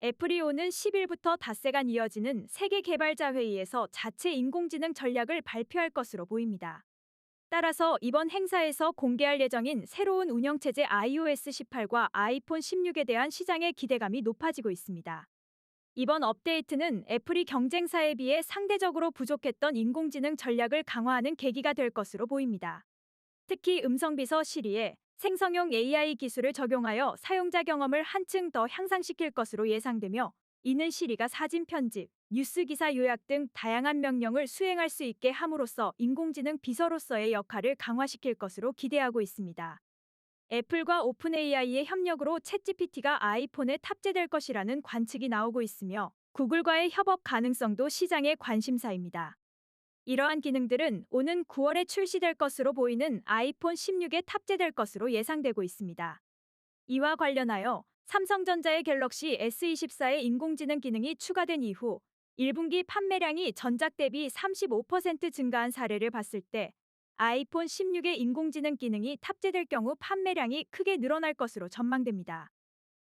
애플이 오는 10일부터 닷새간 이어지는 세계 개발자 회의에서 자체 인공지능 전략을 발표할 것으로 보입니다. 따라서 이번 행사에서 공개할 예정인 새로운 운영체제 iOS 18과 아이폰 16에 대한 시장의 기대감이 높아지고 있습니다. 이번 업데이트는 애플이 경쟁사에 비해 상대적으로 부족했던 인공지능 전략을 강화하는 계기가 될 것으로 보입니다. 특히 음성비서 시리에 생성형 AI 기술을 적용하여 사용자 경험을 한층 더 향상시킬 것으로 예상되며, 이는 시리가 사진 편집, 뉴스 기사 요약 등 다양한 명령을 수행할 수 있게 함으로써 인공지능 비서로서의 역할을 강화시킬 것으로 기대하고 있습니다. 애플과 오픈 AI의 협력으로 챗GPT가 아이폰에 탑재될 것이라는 관측이 나오고 있으며, 구글과의 협업 가능성도 시장의 관심사입니다. 이러한 기능들은 오는 9월에 출시될 것으로 보이는 아이폰 16에 탑재될 것으로 예상되고 있습니다. 이와 관련하여 삼성전자의 갤럭시 S24에 인공지능 기능이 추가된 이후 1분기 판매량이 전작 대비 35% 증가한 사례를 봤을 때, 아이폰 16에 인공지능 기능이 탑재될 경우 판매량이 크게 늘어날 것으로 전망됩니다.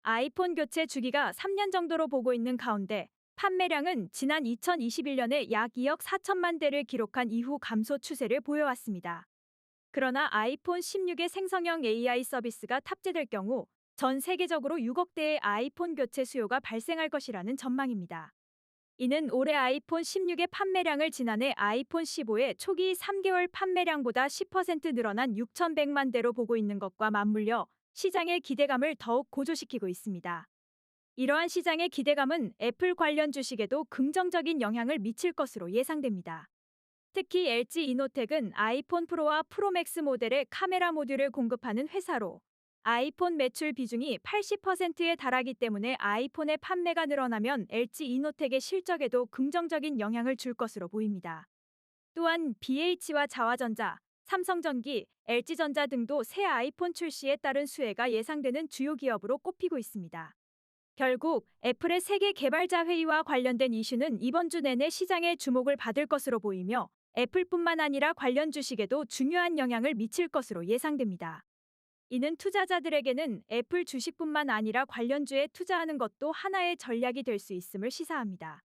아이폰 교체 주기가 3년 정도로 보고 있는 가운데 판매량은 지난 2021년에 약 2억 4천만 대를 기록한 이후 감소 추세를 보여왔습니다. 그러나 아이폰 16의 생성형 AI 서비스가 탑재될 경우 전 세계적으로 6억 대의 아이폰 교체 수요가 발생할 것이라는 전망입니다. 이는 올해 아이폰 16의 판매량을 지난해 아이폰 15의 초기 3개월 판매량보다 10% 늘어난 6,100만 대로 보고 있는 것과 맞물려 시장의 기대감을 더욱 고조시키고 있습니다. 이러한 시장의 기대감은 애플 관련 주식에도 긍정적인 영향을 미칠 것으로 예상됩니다. 특히 LG 이노텍은 아이폰 프로와 프로맥스 모델의 카메라 모듈을 공급하는 회사로, 아이폰 매출 비중이 80%에 달하기 때문에 아이폰의 판매가 늘어나면 LG 이노텍의 실적에도 긍정적인 영향을 줄 것으로 보입니다. 또한 BH와 자화전자, 삼성전기, LG전자 등도 새 아이폰 출시에 따른 수혜가 예상되는 주요 기업으로 꼽히고 있습니다. 결국 애플의 세계 개발자 회의와 관련된 이슈는 이번 주 내내 시장의 주목을 받을 것으로 보이며, 애플뿐만 아니라 관련 주식에도 중요한 영향을 미칠 것으로 예상됩니다. 이는 투자자들에게는 애플 주식뿐만 아니라 관련주에 투자하는 것도 하나의 전략이 될 수 있음을 시사합니다.